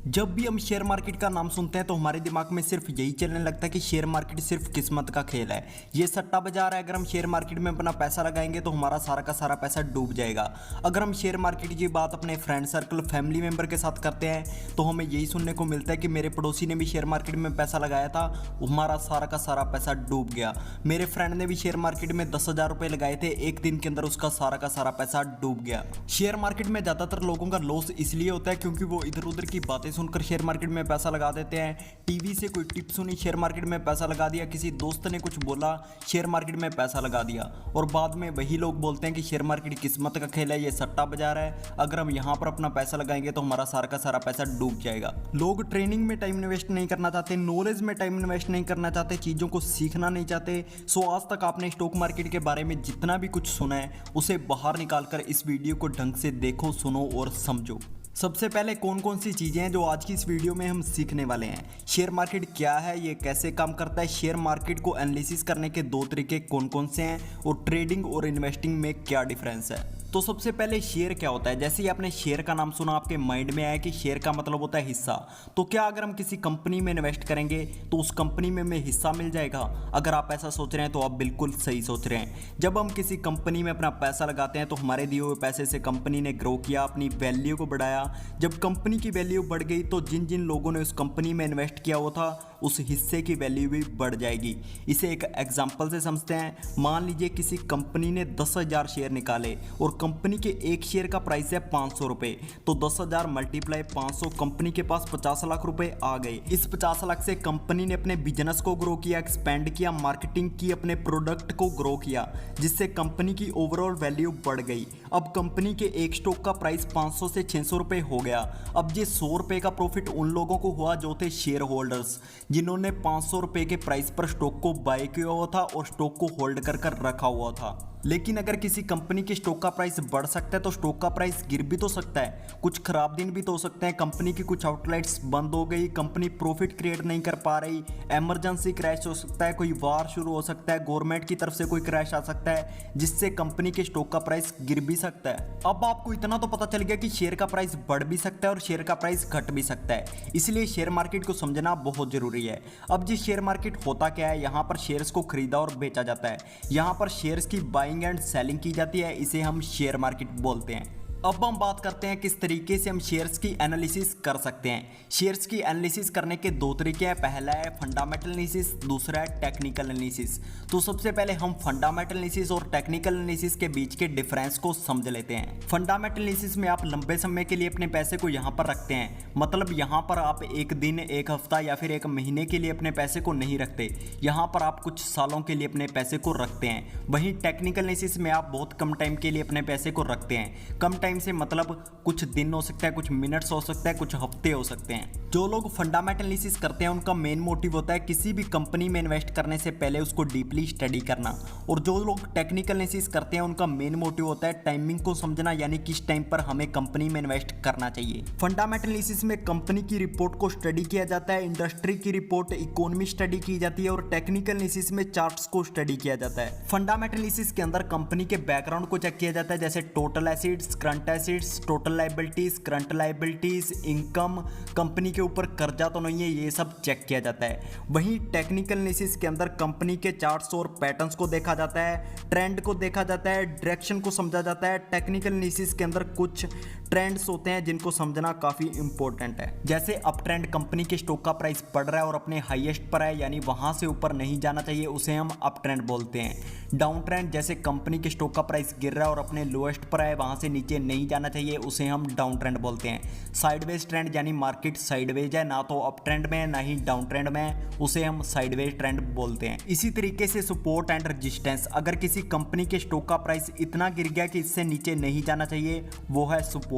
जब भी हम शेयर मार्केट का नाम सुनते हैं तो हमारे दिमाग में सिर्फ यही चलने लगता है कि शेयर मार्केट सिर्फ किस्मत का खेल है। ये सट्टा बाजार है। अगर हम शेयर मार्केट में अपना पैसा लगाएंगे तो हमारा सारा का सारा पैसा डूब जाएगा। अगर हम शेयर मार्केट की बात अपने फ्रेंड सर्कल फैमिली मेंबर के साथ करते हैं तो हमें यही सुनने को मिलता है कि मेरे पड़ोसी ने भी शेयर मार्केट में पैसा लगाया था, हमारा सारा का सारा पैसा डूब गया। मेरे फ्रेंड ने भी शेयर मार्केट में 10,000 रुपये लगाए थे, एक दिन के अंदर उसका सारा का सारा पैसा डूब गया। शेयर मार्केट में ज़्यादातर लोगों का लॉस इसलिए होता है क्योंकि वो इधर उधर की बातें सुनकर शेयर मार्केट में पैसा लगा देते हैं। टीवी से कोई टिप सुनी, शेयर मार्केट में पैसा लगा दिया, किसी दोस्त ने कुछ बोला, शेयर मार्केट में पैसा लगा दिया, और बाद में वही लोग बोलते हैं कि शेयर मार्केट किस्मत का खेल है, ये सट्टा बाजार है, अगर हम यहाँ पर अपना पैसा लगाएंगे तो हमारा सारा का सारा पैसा डूब जाएगा। लोग ट्रेनिंग में टाइम इन्वेस्ट नहीं करना चाहते, नॉलेज में टाइम इन्वेस्ट नहीं करना चाहते, चीज़ों को सीखना नहीं चाहते। सो आज तक आपने स्टॉक मार्केट के बारे में जितना भी कुछ सुना है उसे बाहर निकालकर इस वीडियो को ढंग से देखो, सुनो और समझो। सबसे पहले कौन कौन सी चीज़ें हैं जो आज की इस वीडियो में हम सीखने वाले हैं। शेयर मार्केट क्या है, ये कैसे काम करता है, शेयर मार्केट को एनालिसिस करने के दो तरीके कौन कौन से हैं, और ट्रेडिंग और इन्वेस्टिंग में क्या डिफरेंस है। तो सबसे पहले शेयर क्या होता है। जैसे ही आपने शेयर का नाम सुना आपके माइंड में आया कि शेयर का मतलब होता है हिस्सा। तो क्या अगर हम किसी कंपनी में इन्वेस्ट करेंगे तो उस कंपनी में हमें हिस्सा मिल जाएगा? अगर आप ऐसा सोच रहे हैं तो आप बिल्कुल सही सोच रहे हैं। जब हम किसी कंपनी में अपना पैसा लगाते हैं तो हमारे दिए हुए पैसे से कंपनी ने ग्रो किया, अपनी वैल्यू को बढ़ाया। जब कंपनी की वैल्यू बढ़ गई तो जिन जिन लोगों ने उस कंपनी में इन्वेस्ट किया हुआ था उस हिस्से की वैल्यू भी बढ़ जाएगी। इसे एक एग्जांपल से समझते हैं। मान लीजिए किसी कंपनी ने 10,000 शेयर निकाले और कंपनी के एक शेयर का प्राइस है 500 रुपये, तो 10,000 मल्टीप्लाई 500, कंपनी के पास 50 लाख रुपए आ गए। इस 50 लाख से कंपनी ने अपने बिजनेस को ग्रो किया, एक्सपेंड किया, मार्केटिंग की, अपने प्रोडक्ट को ग्रो किया, जिससे कंपनी की ओवरऑल वैल्यू बढ़ गई। अब कंपनी के एक स्टॉक का प्राइस 500 से 600 रुपये हो गया। अब ये 100 रुपये का प्रॉफिट उन लोगों को हुआ जो थे शेयर होल्डर्स, जिन्होंने 500 रुपये के प्राइस पर स्टॉक को बाय किया हुआ था और स्टॉक को होल्ड कर रखा हुआ था। लेकिन अगर किसी कंपनी के स्टॉक का प्राइस बढ़ सकता है तो स्टॉक का प्राइस गिर भी तो सकता है। कुछ खराब दिन भी तो हो सकते हैं, कंपनी की कुछ आउटलेट्स बंद हो गई, कंपनी प्रॉफिट क्रिएट नहीं कर पा रही, इमरजेंसी क्रैश हो सकता है, कोई वार शुरू हो सकता है, गवर्नमेंट की तरफ से कोई क्रैश आ सकता है जिससे कंपनी के स्टॉक का प्राइस गिर भी सकता है। अब आपको इतना तो पता चल गया कि शेयर का प्राइस बढ़ भी सकता है और शेयर का प्राइस घट भी सकता है, इसलिए शेयर मार्केट को समझना बहुत जरूरी है। अब जी शेयर मार्केट होता क्या है, यहाँ पर शेयर्स को खरीदा और बेचा जाता है, यहाँ पर शेयर्स की बाइंग एंड सेलिंग की जाती है, इसे हम शेयर मार्केट बोलते हैं। अब हम बात करते हैं किस तरीके से हम शेयर्स की एनालिसिस कर सकते हैं। शेयर्स की एनालिसिस करने के दो तरीके हैं, पहला है फंडामेंटल एनालिसिस, दूसरा है टेक्निकल एनालिसिस। तो सबसे पहले हम फंडामेंटल एनालिसिस और टेक्निकल एनालिसिस के बीच के डिफरेंस को समझ लेते हैं। फंडामेंटल एनालिसिस में आप लंबे समय के लिए अपने पैसे को यहाँ पर रखते हैं, मतलब यहाँ पर आप एक दिन, एक हफ्ता या फिर एक महीने के लिए अपने पैसे को नहीं रखते, यहाँ पर आप कुछ सालों के लिए अपने पैसे को रखते हैं। वहीं टेक्निकल एनालिसिस में आप बहुत कम टाइम के लिए अपने पैसे को रखते हैं। कम टाइम से मतलब कुछ दिन हो सकता है, कुछ मिनट्स हो सकता है, कुछ हफ्ते हो सकते हैं। जो लोग फंडामेंटल एनालिसिस करते हैं उनका मेन मोटिव होता है किसी भी कंपनी में इन्वेस्ट करने से पहले उसको डीपली स्टडी करना, और जो लोग टेक्निकल एनालिसिस करते हैं उनका मेन मोटिव होता है टाइमिंग को समझना, यानी किस टाइम पर हमें कंपनी में इन्वेस्ट करना चाहिए। फंडामेंटल एनालिसिस में कंपनी की रिपोर्ट को स्टडी किया जाता है, इंडस्ट्री की रिपोर्ट, इकोनॉमी स्टडी की जाती है, और टेक्निकल एनालिसिस में चार्ट्स को स्टडी किया जाता है। फंडामेंटल एनालिसिस के अंदर कंपनी के बैकग्राउंड को चेक किया जाता है, जैसे total acids, current assets, total liabilities, current liabilities, income, company के ऊपर कर्जा तो नहीं है, ये सब चेक किया जाता है। वहीं टेक्निकल एनालिसिस के अंदर कंपनी के चार्ट्स और पैटर्न्स को देखा जाता है, ट्रेंड को देखा जाता है, डायरेक्शन को समझा जाता है। टेक्निकल एनालिसिस के अंदर कुछ ट्रेंड्स होते हैं जिनको समझना काफी इंपॉर्टेंट है, जैसे अप ट्रेंड, कंपनी के स्टॉक का प्राइस बढ़ रहा है और अपने हाईएस्ट पर है, यानी वहां से ऊपर नहीं जाना चाहिए, उसे हम अप ट्रेंड बोलते हैं। डाउन ट्रेंड, जैसे कंपनी के स्टॉक का प्राइस गिर रहा है और अपने लोएस्ट पर है, वहां से नीचे नहीं जाना चाहिए, उसे हम डाउन ट्रेंड बोलते हैं। साइडवेज ट्रेंड, यानी मार्केट साइडवेज है, ना तो अप ट्रेंड में है ना ही डाउन ट्रेंड में है, उसे हम साइडवेज ट्रेंड बोलते हैं। इसी तरीके से सपोर्ट एंड रेजिस्टेंस, अगर किसी कंपनी के स्टॉक का प्राइस इतना गिर गया कि इससे नीचे नहीं जाना चाहिए, वो है सपोर्ट।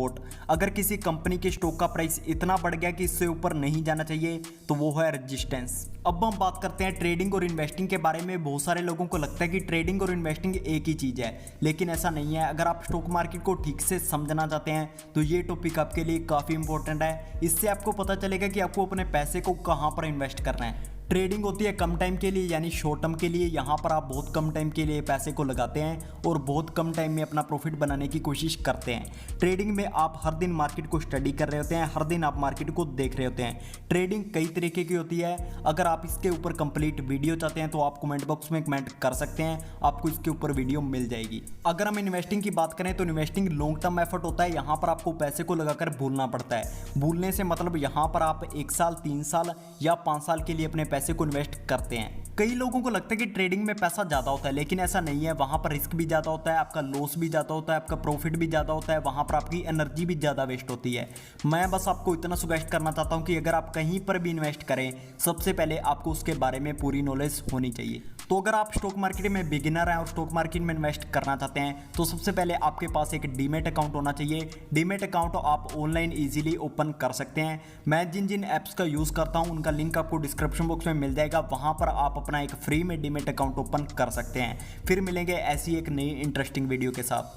अगर किसी कंपनी के स्टॉक का प्राइस इतना बढ़ गया कि इससे ऊपर नहीं जाना चाहिए, तो वो है रेजिस्टेंस। अब हम बात करते हैं ट्रेडिंग और इन्वेस्टिंग के बारे में। बहुत सारे लोगों को लगता है कि ट्रेडिंग और इन्वेस्टिंग एक ही चीज़ है, लेकिन ऐसा नहीं है। अगर आप स्टॉक मार्केट को ठीक से समझना चाहते हैं तो ये टॉपिक आपके लिए काफ़ी इंपॉर्टेंट है। इससे आपको पता चलेगा कि आपको अपने पैसे को कहाँ पर इन्वेस्ट करना है। ट्रेडिंग होती है कम टाइम के लिए यानी शॉर्ट टर्म के लिए। यहाँ पर आप बहुत कम टाइम के लिए पैसे को लगाते हैं और बहुत कम टाइम में अपना प्रॉफिट बनाने की कोशिश करते हैं। ट्रेडिंग में आप हर दिन मार्केट को स्टडी कर रहे होते हैं, हर दिन आप मार्केट को देख रहे होते हैं। ट्रेडिंग कई तरीके की होती है। अगर आप इसके ऊपर कंप्लीट वीडियो चाहते हैं तो आप कमेंट बॉक्स में कमेंट कर सकते हैं, आपको इसके ऊपर वीडियो मिल जाएगी। अगर हम इन्वेस्टिंग की बात करें तो इन्वेस्टिंग लॉन्ग टर्म एफर्ट होता है। यहाँ पर आपको पैसे को लगाकर भूलना पड़ता है। भूलने से मतलब यहाँ पर आप 1 साल, 3 साल या 5 साल के लिए अपने पैसे को इन्वेस्ट करते हैं। कई लोगों को लगता है कि ट्रेडिंग में पैसा ज़्यादा होता है, लेकिन ऐसा नहीं है। वहाँ पर रिस्क भी ज़्यादा होता है, आपका लॉस भी ज़्यादा होता है, आपका प्रॉफिट भी ज़्यादा होता है, वहाँ पर आपकी एनर्जी भी ज़्यादा वेस्ट होती है। मैं बस आपको इतना सजेस्ट करना चाहता हूँ कि अगर आप कहीं पर भी इन्वेस्ट करें, सबसे पहले आपको उसके बारे में पूरी नॉलेज होनी चाहिए। तो अगर आप स्टॉक मार्केट में बिगिनर हैं और स्टॉक मार्केट में इन्वेस्ट करना चाहते हैं तो सबसे पहले आपके पास एक डीमेट अकाउंट होना चाहिए। डीमेट अकाउंट आप ऑनलाइन इजीली ओपन कर सकते हैं। मैं जिन जिन ऐप्स का यूज़ करता हूं उनका लिंक आपको डिस्क्रिप्शन बॉक्स में मिल जाएगा। वहां पर आप अपना एक फ्री में डीमेट अकाउंट ओपन कर सकते हैं। फिर मिलेंगे ऐसी एक नई इंटरेस्टिंग वीडियो के साथ।